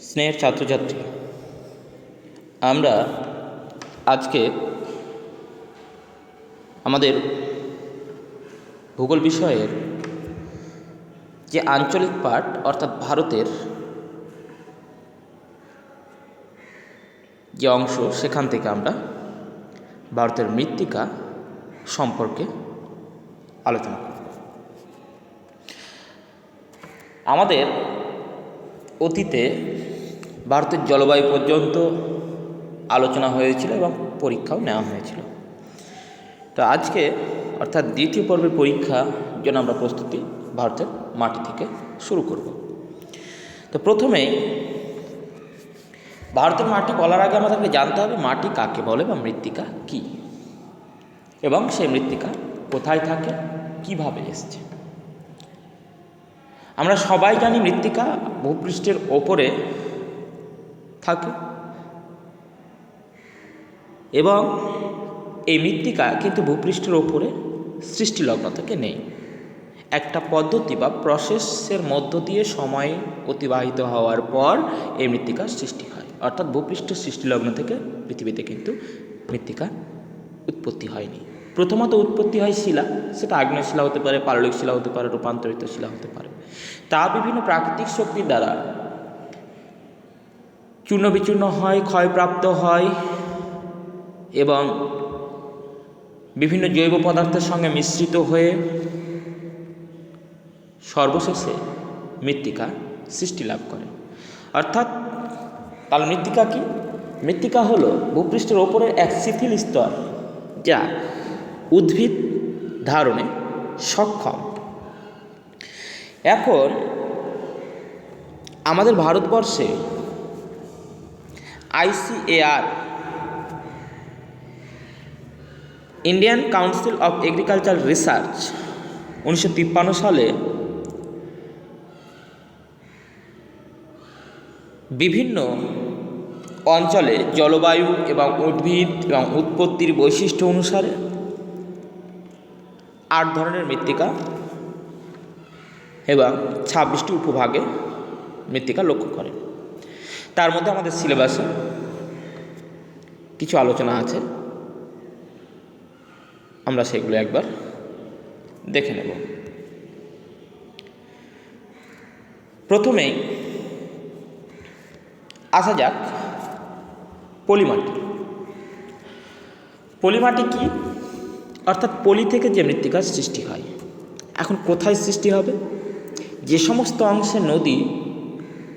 স্নেহের ছাত্রছাত্রী, আমরা আজকে আমাদের ভূগোল বিষয়ের যে আঞ্চলিক পাঠ অর্থাৎ ভারতের যে অংশ সেখান থেকে আমরা ভারতের মৃত্তিকা সম্পর্কে আলোচনা করব। আমাদের অতীতে ভারতের জলবায়ু পর্যন্ত আলোচনা হয়েছিল এবং পরীক্ষাও নেওয়া হয়েছিল। তো আজকে অর্থাৎ দ্বিতীয় পর্বের পরীক্ষার জন্য আমরা প্রস্তুতি ভারতের মাটি থেকে শুরু করব। তো প্রথমেই ভারতের মাটি বলার আগে আমাদেরকে জানতে হবে মাটি কাকে বলে বা মৃত্তিকা কী, এবং সেই মৃত্তিকা কোথায় থাকে, কিভাবে এসছে। আমরা সবাই জানি মৃত্তিকা ভূপৃষ্ঠের ওপরে থাকে এবং এই মৃত্তিকা কিন্তু ভূপৃষ্ঠের ওপরে সৃষ্টিলগ্ন থেকে নেই। একটা পদ্ধতি বা প্রসেসের মধ্য দিয়ে সময় অতিবাহিত হওয়ার পর এই মৃত্তিকার সৃষ্টি হয়, অর্থাৎ ভূপৃষ্ঠের সৃষ্টিলগ্ন থেকে পৃথিবীতে কিন্তু মৃত্তিকা উৎপত্তি হয়নি। প্রথমত উৎপত্তি হয় শিলা, সেটা আগ্নেয় শিলা হতে পারে, পাললিক শিলা হতে পারে, রূপান্তরিত শিলা হতে পারে। তা বিভিন্ন প্রাকৃতিক শক্তির দ্বারা চূর্ণ বিচূর্ণ হয়, ক্ষয়প্রাপ্ত হয় এবং বিভিন্ন জৈব পদার্থের সঙ্গে মিশ্রিত হয়ে সর্বশেষে মৃত্তিকা সৃষ্টি লাভ করে। অর্থাৎ তাহলে মৃত্তিকা কি? মৃত্তিকা হলো ভূপৃষ্ঠের ওপরের এক শিথিল স্তর যা উদ্ভিদ ধারণে সক্ষম। এখন আমাদের ভারতবর্ষে ICAR Indian council of agriculture research 1953 সালে বিভিন্ন অঞ্চলে জলবায়ু এবং উদ্ভিদ এবং উৎপত্তির বৈশিষ্ট্য অনুসারে 8 ধরনের মৃত্তিকা এবং 26টি উপভাগে মৃত্তিকা লক্ষ্য করে। তার মধ্যে আমাদের সিলেবাসে কিছু আলোচনা আছে, আমরা সেগুলো একবার দেখে নেব। প্রথমেই আসা যাক পলিমাটি। পলিমাটি কি? অর্থাৎ পলি থেকে যে মৃত্তিকার সৃষ্টি হয়। এখন কোথায় সৃষ্টি হবে? যে সমস্ত অংশে নদী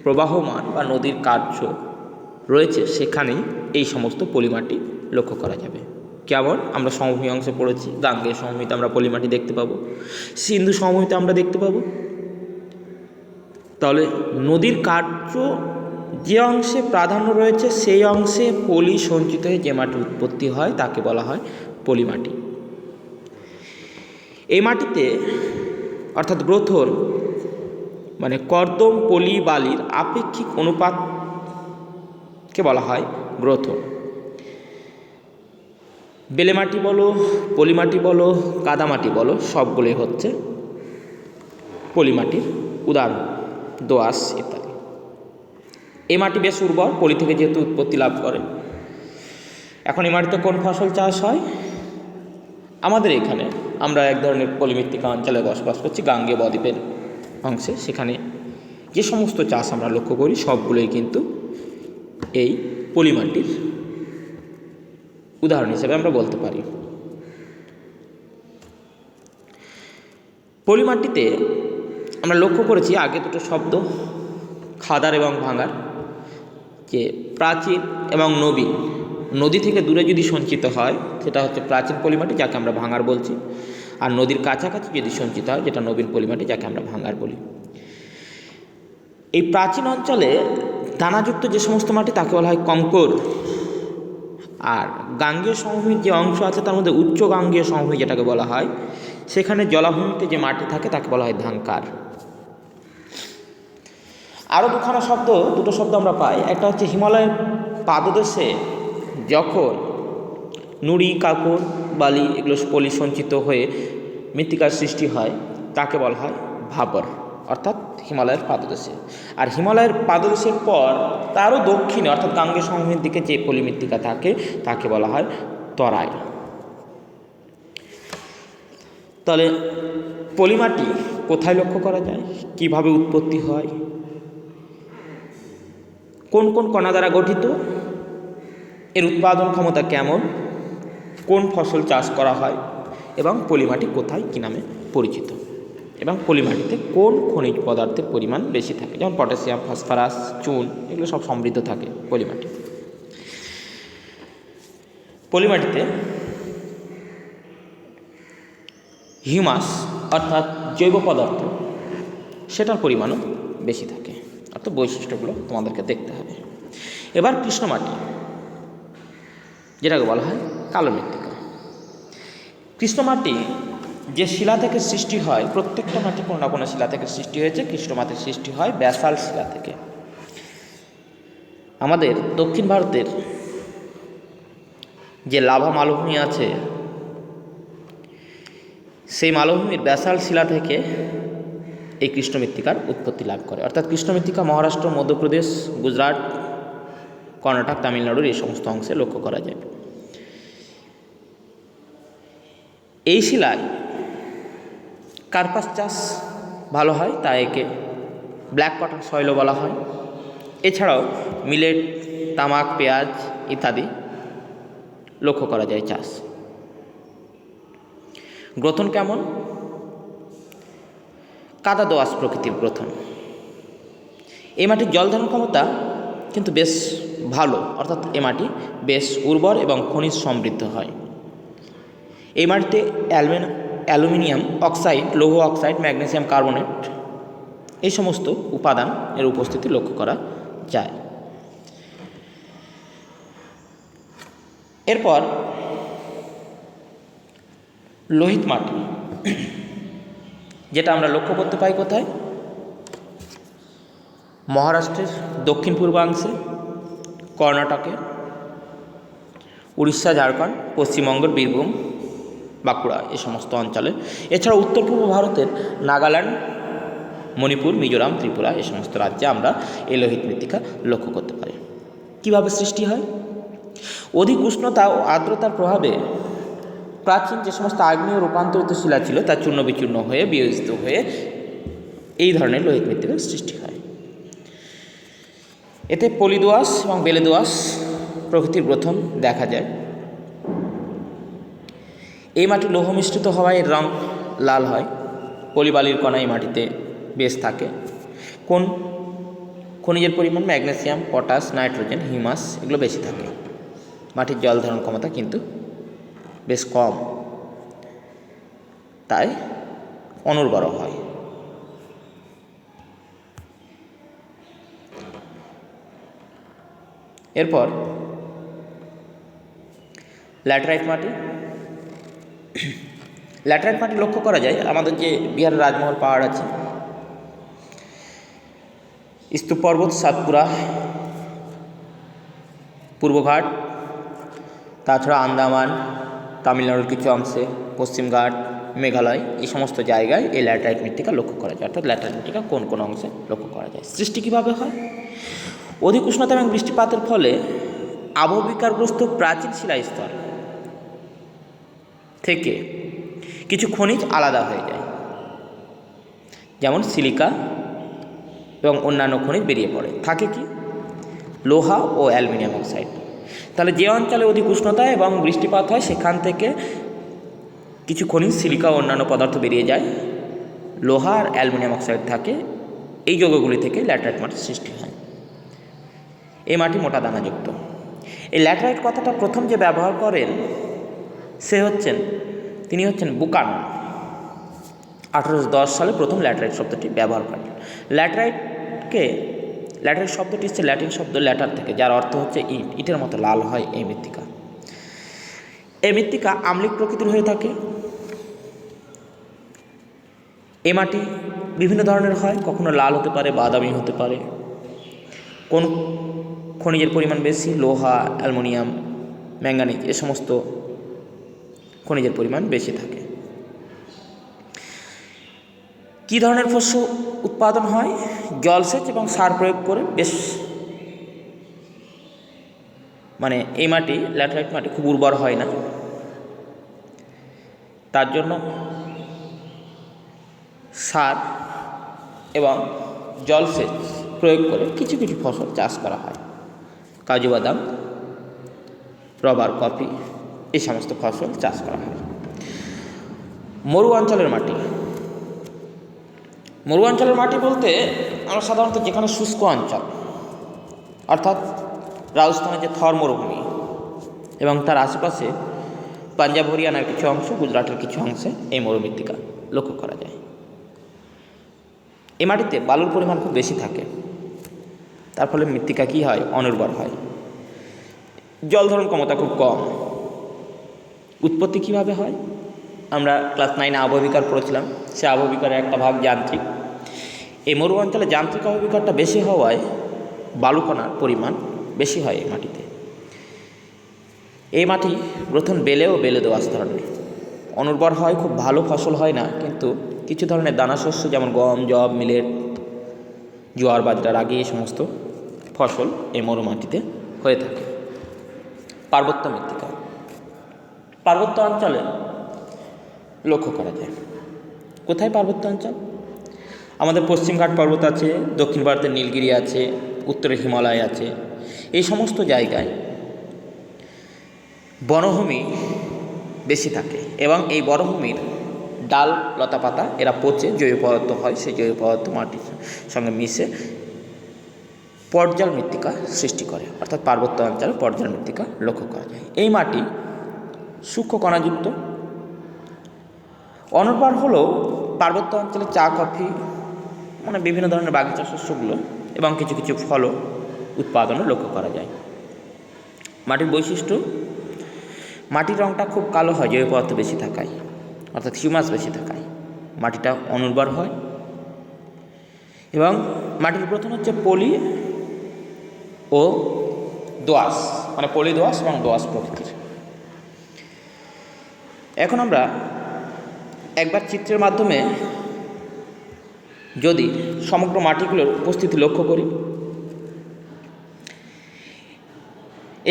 প্রবাহমান বা নদীর কার্য রয়েছে সেখানেই এই সমস্ত পলিমাটি লক্ষ্য করা যাবে। কেমন? আমরা সমভূমি অংশে পড়েছি, গাঙ্গেয় সমভূমিতে আমরা পলিমাটি দেখতে পাবো, সিন্ধু সমভূমিতে আমরা দেখতে পাবো। তাহলে নদীর কার্য যে অংশে প্রাধান্য রয়েছে সেই অংশে পলি সঞ্চিত হয়ে যে মাটি উৎপত্তি হয় তাকে বলা হয় পলিমাটি। এই মাটিতে অর্থাৎ গ্রথন মানে কর্দম পলি বালির আপেক্ষিক অনুপাতকে বলা হয় গ্রথন। বেলে মাটি বলো, পলিমাটি বলো, কাদামাটি বলো, সবগুলোই হচ্ছে পলিমাটির উদাহরণ, দোআঁশ ইত্যাদি। এই মাটি বেশ উর্বর, পলি থেকে যেহেতু উৎপত্তি লাভ করে। এখন এই মাটিতে কোন ফসল চাষ হয়? আমাদের এখানে আমরা এক ধরনের পলিমৃত্তিকা অঞ্চলে বসবাস করছি, গাঙ্গেয় বদ্বীপের অংশে। সেখানে যে সমস্ত চাষ আমরা লক্ষ্য করি সবগুলোই কিন্তু এই পলিমাটির উদাহরণ হিসেবে আমরা বলতে পারি। পলিমাটিতে আমরা লক্ষ্য করেছি আগে দুটো শব্দ, খাদার এবং ভাঙার, যে প্রাচীন এবং নবীন। নদী থেকে দূরে যদি সঞ্চিত হয় সেটা হচ্ছে প্রাচীন পলিমাটি, যাকে আমরা ভাঙার বলছি, আর নদীর কাছাকাছি যদি সঞ্চিত হয় যেটা নবীন পলিমাটি, যাকে আমরা ভাঙার বলি। এই প্রাচীন অঞ্চলে দানাযুক্ত যে সমস্ত মাটি তাকে বলা হয় কঙ্কর, আর গাঙ্গেয় সমভূমির যে অংশ আছে তার মধ্যে উচ্চ গাঙ্গেয় সমভূমি যেটাকে বলা হয়, সেখানে জলাভূমিতে যে মাটি থাকে তাকে বলা হয় ধানকার। আরও দুটো শব্দ আমরা পাই। একটা হচ্ছে হিমালয়ের পাদদেশে যখন নুড়ি, কাকর, বালি এগুলো পলি সঞ্চিত হয়ে মৃত্তিকার সৃষ্টি হয় তাকে বলা হয় ভাবর। অর্থাৎ হিমালয়ের পাদদেশে। আর হিমালয়ের পাদদেশের পর তারও দক্ষিণে অর্থাৎ গাঙ্গেয় সমভূমির দিকে যে পলিমৃত্তিকা থাকে তাকে বলা হয় তরাই। তাহলে পলিমাটি কোথায় লক্ষ্য করা যায়, কিভাবে উৎপত্তি হয়, কোন কোন কণা দ্বারা গঠিত, এর উৎপাদন ক্ষমতা কেমন, কোন ফসল চাষ করা হয় এবং পলিমাটি কোথায় কী নামে পরিচিত, এবং পলিমাটিতে কোন খনিজ পদার্থের পরিমাণ বেশি থাকে, যেমন পটাশিয়াম, ফসফরাস, চুন, এগুলো সব সমৃদ্ধ থাকে পলিমাটি। পলিমাটিতে হিউমাস অর্থাৎ জৈব পদার্থ সেটার পরিমাণও বেশি থাকে, অর্থাৎ বৈশিষ্ট্যগুলো তোমাদেরকে দেখতে হবে। এবার কৃষ্ণমাটি, যেটাকে বলা হয় কালো মৃত্তিকা। কৃষ্ণমাটি যে শিলা থেকে সৃষ্টি হয়, প্রত্যেকটা মাটি কোনো না কোনো শিলা থেকে সৃষ্টি হয়েছে। কৃষ্ণমাটির সৃষ্টি হয় ব্যাসাল্ট শিলা থেকে। আমাদের দক্ষিণ ভারতের যে লাভা মালভূমি আছে, সেই মালভূমির ব্যাসাল্ট শিলা থেকে এই কৃষ্ণমৃত্তিকার উৎপত্তি লাভ করে। অর্থাৎ কৃষ্ণমৃত্তিকা মহারাষ্ট্র, মধ্যপ্রদেশ, গুজরাট, কর্ণাটক, তামিলনাড়ুর এই সমস্ত অংশে লক্ষ্য করা যায়। এই শিলায় কার্পাস চাষ ভালো হয়, তাই একে ব্ল্যাক কটন সয়েলও বলা হয়। এছাড়াও মিলেট, তামাক, পেঁয়াজ ইত্যাদি লক্ষ্য করা যায় চাষ। গ্রথন কেমন? কাদা দোআঁশ প্রকৃতির গ্রথন। এই মাটির জল ধারণ ক্ষমতা কিন্তু বেশ ভালো, অর্থাৎ এ মাটি বেশ উর্বর এবং খনিজ সমৃদ্ধ হয়। এই মাটিতে অ্যালুমিনিয়াম অক্সাইড, লৌহ অক্সাইড, ম্যাগনেসিয়াম কার্বনেট এই সমস্ত উপাদান এর উপস্থিতি লক্ষ্য করা যায়। এরপর লোহিত মাটি, যেটা আমরা লক্ষ্য করতে পাই কোথায়? মহারাষ্ট্রের দক্ষিণ পূর্বাংশে, কর্ণাটকে, উড়িষ্যা, ঝাড়খণ্ড, পশ্চিমবঙ্গের বীরভূম, বাঁকুড়া এই সমস্ত অঞ্চলে। এছাড়া উত্তর পূর্ব ভারতের নাগাল্যান্ড, মণিপুর, মিজোরাম, ত্রিপুরা এই সমস্ত রাজ্যে আমরা এই লোহিত মৃত্তিকা লক্ষ্য করতে পারি। কীভাবে সৃষ্টি হয়? অধিক উষ্ণতা ও আর্দ্রতার প্রভাবে প্রাচীন যে সমস্ত আগ্নেয় রূপান্তরিত শিলা ছিল তা চূর্ণ বিচূর্ণ হয়ে বিয়োজিত হয়ে এই ধরনের লোহিত মৃত্তিকার সৃষ্টি হয়। এতে পলি দোআঁশ এবং বেলে দোআঁশ প্রকৃতির গ্রথন দেখা যায়। এই মাটি লৌহ মিশ্রিত হওয়ায় এর রং লাল হয়। পলিবালির কণা এই মাটিতে বেশ থাকে। কোন খনিজের পরিমাণ? ম্যাগনেসিয়াম, পটাশ, নাইট্রোজেন, হিউমাস এগুলো বেশি থাকে। মাটির জল ধারণ ক্ষমতা কিন্তু বেশ কম, তাই অনুর্বর হয়। এরপর ল্যাটেরাইট মাটি। ল্যাটেরাইট মাটি লক্ষ্য করা যায় আমাদের যে বিহারের রাজমহল পাহাড় আছে, স্তূপ পর্বত, সাতপুরা, পূর্বঘাট, তাছাড়া আন্দামান, তামিলনাড়ুর কিছু অংশে, পশ্চিমঘাট, মেঘালয় এই সমস্ত জায়গায় এই ল্যাটেরাইট মৃত্তিকা লক্ষ্য করা যায়। অর্থাৎ ল্যাটেরাইট মৃত্তিকা কোন কোন অংশে লক্ষ্য করা যায়। সৃষ্টি কীভাবে হয়? অধিক উষ্ণতা এবং বৃষ্টিপাতের ফলে আবহবিকারগ্রস্ত প্রাচীন শিলাস্তর থেকে কিছু খনিজ আলাদা হয়ে যায়, যেমন সিলিকা এবং অন্যান্য খনিজ বেরিয়ে পড়ে। থাকে কি? লোহা ও অ্যালুমিনিয়াম অক্সাইড। তাহলে যে অঞ্চলে অধিক উষ্ণতা এবং বৃষ্টিপাত হয় সেখান থেকে কিছু খনিজ, সিলিকা ও অন্যান্য পদার্থ বেরিয়ে যায়, লোহা আর অ্যালুমিনিয়াম অক্সাইড থাকে। এই যৌগগুলি থেকে ল্যাটেরাইট মাটির সৃষ্টি হয়। এই মাটি মোটা দানাযুক্ত। এই ল্যাটেরাইট কথাটা প্রথম যে ব্যবহার করেন তিনি হচ্ছেন বুকানন। 1810 সালে প্রথম ল্যাটেরাইট শব্দটি ব্যবহার করেন। ল্যাটেরাইট শব্দটি হচ্ছে ল্যাটিন শব্দ ল্যাটার থেকে, যার অর্থ হচ্ছে ইট। ইটের মতো লাল হয় এই মৃত্তিকা। এই মৃত্তিকা আম্লিক প্রকৃতির হয়ে থাকে। এই মাটি বিভিন্ন ধরনের হয়, কখনো লাল হতে পারে, বাদামি হতে পারে। কোন খনিজের পরিমাণ বেশি? লোহা, অ্যালুমিনিয়াম, ম্যাঙ্গানিজ এ সমস্ত খনিজের পরিমাণ বেশি থাকে। কী ধরনের শস্য উৎপাদন হয়? জলসেচ এবং সার প্রয়োগ করে বেশ এই মাটি, ল্যাটেরাইট মাটি খুব উর্বর হয় না, তার জন্য সার এবং জলসেচ প্রয়োগ করে কিছু কিছু ফসল চাষ করা হয়। কাজু বাদাম, রবার, কফি এই সমস্ত ফসল চাষ করা হয়। মরু অঞ্চলের মাটি। মরু অঞ্চলের মাটি বলতে আমরা সাধারণত যেখানে শুষ্ক অঞ্চল, অর্থাৎ রাজস্থানের যে থর মরুভূমি এবং তার আশেপাশে পাঞ্জাব, হরিয়ানার কিছু অংশ, গুজরাটের কিছু অংশে এই মরুমৃত্তিকা লক্ষ্য করা যায়। এই মাটিতে বালুর পরিমাণ খুব বেশি থাকে, তার ফলে মৃত্তিকা কী হয়? অনুর্বর হয়। জল ধারণ ক্ষমতা খুব কম। উৎপত্তি কীভাবে হয়? আমরা ক্লাস 9 আবহবিকার পড়েছিলাম, সে আবহবিকারের একটা ভাগ যান্ত্রিক। এই মরু অঞ্চলে যান্ত্রিক আবহবিকারটা বেশি হওয়ায় বালুকণার পরিমাণ বেশি হয় এই মাটিতে। এই মাটি প্রথম বেলে দোআঁশ ধরনের, অনুর্বর হয়, খুব ভালো ফসল হয় না, কিন্তু কিছু ধরনের দানাশস্য যেমন গম, জব, মিলেট, জোয়ার, বাজরা, রাগি এই সমস্ত ফসল এই মরু মাটিতে হয়ে থাকে। পার্বত্য মৃত্তিকা পার্বত্য অঞ্চলে লক্ষ্য করা যায়। কোথায় পার্বত্য অঞ্চল? আমাদের পশ্চিমঘাট পর্বত আছে, দক্ষিণ ভারতের নীলগিরি আছে, উত্তরে হিমালয় আছে। এই সমস্ত জায়গায় বনভূমি বেশি থাকে এবং এই বনভূমির ডাল, লতাপাতা এরা পচে জৈব পদার্থ হয়, সেই জৈব পদার্থ মাটির সঙ্গে মিশে পর্যাল মৃত্তিকা সৃষ্টি করে, অর্থাৎ পার্বত্য অঞ্চলে পর্যাল মৃত্তিকা লক্ষ্য করা যায়। এই মাটি সূক্ষ্ম কণাযুক্ত, অনুর্বর হলেও পার্বত্য অঞ্চলে চা, কফি বিভিন্ন ধরনের বাগিচা শস্যগুলো এবং কিছু কিছু ফলও উৎপাদনও লক্ষ্য করা যায়। মাটির বৈশিষ্ট্য, মাটির রঙটা খুব কালো হয় জৈব পদার্থ বেশি থাকায়, অর্থাৎ হিউমাস বেশি থাকায় মাটিটা অনুর্বর হয়। এবং মাটির প্রথম হচ্ছে পলি ও দোআঁশ, পলি দোআঁশ এবং দোআঁশ প্রকৃতির। এখন আমরা একবার চিত্রের মাধ্যমে যদি সমগ্র মাটিগুলোর উপস্থিতি লক্ষ্য করি,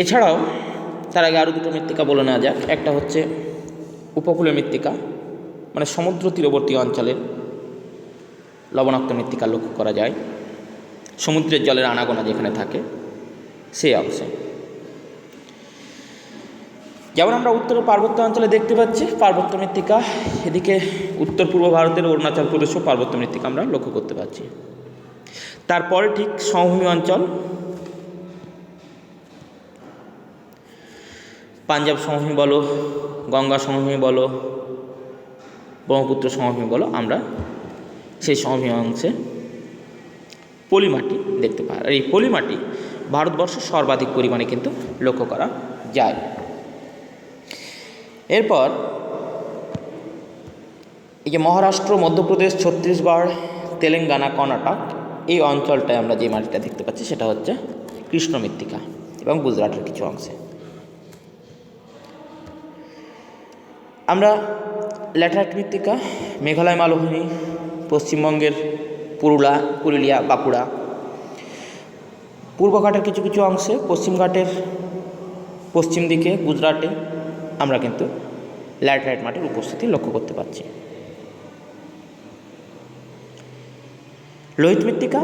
এছাড়াও তার আগে আরও দুটো মৃত্তিকা বলে নেওয়া যাক। একটা হচ্ছে উপকূলীয় মৃত্তিকা, সমুদ্র তীরবর্তী অঞ্চলের লবণাক্ত মৃত্তিকা লক্ষ্য করা যায়, সমুদ্রের জলের আনাগোনা যেখানে থাকে সেই অংশে। যেমন আমরা উত্তরের পার্বত্য অঞ্চলে দেখতে পাচ্ছি পার্বত্য মৃত্তিকা, এদিকে উত্তর পূর্ব ভারতের অরুণাচল প্রদেশও পার্বত্য মৃত্তিকা আমরা লক্ষ্য করতে পারছি। তারপরে ঠিক সমভূমি অঞ্চল, পাঞ্জাব সমভূমি বলো, গঙ্গা সমভূমি বলো, ব্রহ্মপুত্র সমভূমি বলো, আমরা সেই সমভূমি অংশে পলিমাটি দেখতে পাই। আর এই পলিমাটি ভারতবর্ষে সর্বাধিক পরিমাণে কিন্তু লক্ষ্য করা যায়। এরপর এই যে মহারাষ্ট্র, মধ্যপ্রদেশ, ছত্তিশগড়, তেলেঙ্গানা, কর্ণাটক এই অঞ্চলটায় আমরা যে মাটিটা দেখতে পাচ্ছি সেটা হচ্ছে কৃষ্ণ মৃত্তিকা এবং গুজরাটের কিছু অংশে। আমরা ল্যাটেরাইট মৃত্তিকা মেঘালয় মালভূমি, পশ্চিমবঙ্গের পুরুলিয়া, বাঁকুড়া, পূর্বঘাটের কিছু কিছু অংশে, পশ্চিমঘাটের পশ্চিম দিকে গুজরাটে আমরা কিন্তু ল্যাটেরাইট মাটির উপস্থিতি লক্ষ্য করতে পারছি। লোহিত মৃত্তিকা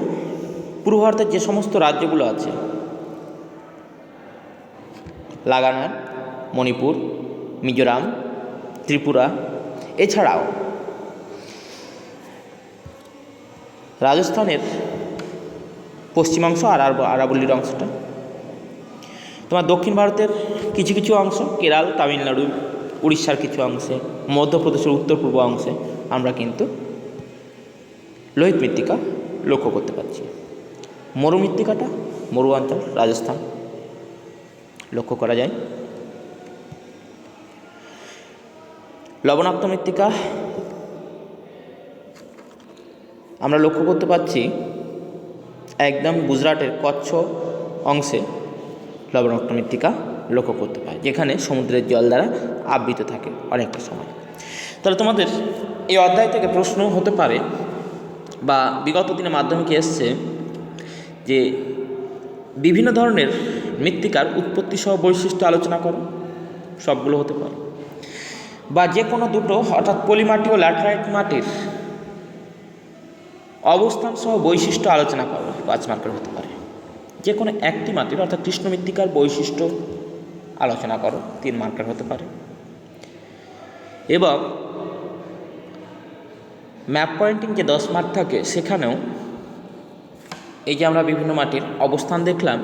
পূর্ব ভারতের যে সমস্ত রাজ্যগুলো আছে, নাগাল্যান্ড, মণিপুর, মিজোরাম, ত্রিপুরা, এছাড়াও রাজস্থানের পশ্চিমাংশ আর আরাবল্লীর অংশটা, তোমার দক্ষিণ ভারতের কিছু কিছু অংশ, কেরল, তামিলনাড়ু, উড়িষ্যার কিছু অংশে, মধ্যপ্রদেশের উত্তর পূর্ব অংশে আমরা কিন্তু লোহিত মৃত্তিকা লক্ষ্য করতে পারছি। মরু মৃত্তিকাটা মরু অঞ্চল, রাজস্থান লক্ষ্য করা যায়। লবণাক্ত মৃত্তিকা আমরা লক্ষ্য করতে পারছি একদম গুজরাটের কচ্ছ অংশে লবণাক্ত মৃত্তিকা লক্ষ্য করতে পাই, যেখানে সমুদ্রের জল দ্বারা আবৃত থাকে অনেকটা সময়। তাহলে তোমাদের এই অধ্যায় থেকে প্রশ্ন হতে পারে বা বিগত দিনে মাধ্যমিকে এসছে যে বিভিন্ন ধরনের মৃত্তিকার উৎপত্তি সহ বৈশিষ্ট্য আলোচনা করো, সবগুলো হতে পারে, বা যে কোনো দুটো অর্থাৎ পলিমাটি ও ল্যাটেরাইট মাটির অবস্থান সহ বৈশিষ্ট্য আলোচনা করো, 5 মার্কের হতে পারে। যে কোনো একটি মাটির অর্থাৎ কৃষ্ণ মৃত্তিকার বৈশিষ্ট্য আলোচনা করো, 3 মার্কের হতে পারে। এবং ম্যাপ পয়েন্টিং যে 10 মার্ক থাকে সেখানেও এই যে আমরা বিভিন্ন মাটির অবস্থান দেখলাম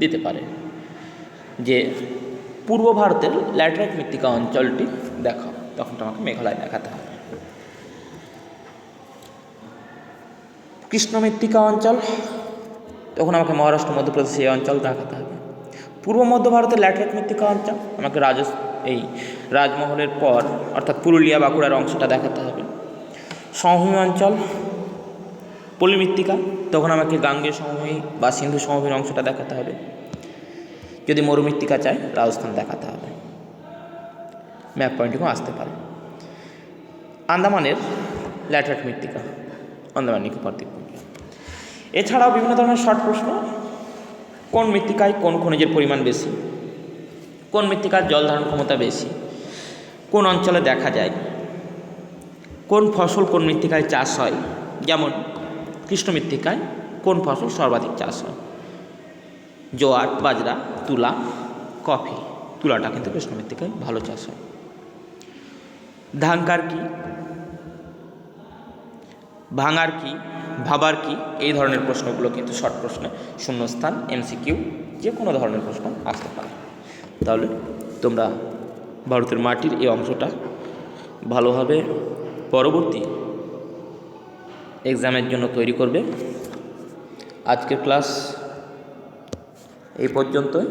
দিতে পারে, যে পূর্ব ভারতের ল্যাটেরাইট মৃত্তিকা অঞ্চলটি দেখাও, তখন তোমাকে মেঘালয় দেখাতে হবে। কৃষ্ণ মৃত্তিকা অঞ্চল, তখন আমাকে মহারাষ্ট্র মধ্যপ্রদেশ এই অঞ্চল দেখাতে হবে। পূর্ব মধ্য ভারতের ল্যাটেরাইট মৃত্তিকা অঞ্চল আমাকে এই রাজমহলের পর অর্থাৎ পুরুলিয়া বাঁকুড়ার অংশটা দেখাতে হবে। সমভূমি অঞ্চল পলিমৃত্তিকা, তখন আমাকে গাঙ্গেয় সমভূমি বা সিন্ধু সমভূমির অংশটা দেখাতে হবে। যদি মরুমৃত্তিকা চাই রাজস্থান দেখাতে হবে। ম্যাপ পয়েন্টিংও আসতে পারে। আন্দামানের ল্যাটেরাইট মৃত্তিকা, আন্দামান নিকোবর দ্বীপপুঞ্জ। এছাড়াও বিভিন্ন ধরনের শর্ট প্রশ্ন, কোন মৃত্তিকায় কোন খনিজের পরিমাণ বেশি, কোন মৃত্তিকার জল ধারণ ক্ষমতা বেশি, কোন অঞ্চলে দেখা যায়, কোন ফসল কোন মৃত্তিকায় চাষ হয়, যেমন কৃষ্ণ মৃত্তিকায় কোন ফসল সর্বাধিক চাষ হয়, জোয়ার, বাজরা, তুলা, কফি। তুলাটা কিন্তু কৃষ্ণ মৃত্তিকায় ভালো চাষ হয়। ধানকার কি, ভাঙার কি, ভাবার কি, এই ধরনের প্রশ্নগুলো কিন্তু শর্ট প্রশ্নে শূন্যস্থান, এমসিকিউ যে কোনো ধরনের প্রশ্ন আসতে পারে। তাহলে তোমরা ভারতের মাটির এই অংশটা ভালোভাবে পরবর্তী এক্সামের জন্য তৈরি করবে। আজকের ক্লাস এই পর্যন্তই,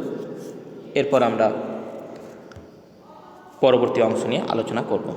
এরপর আমরা পরবর্তী অংশ নিয়ে আলোচনা করব।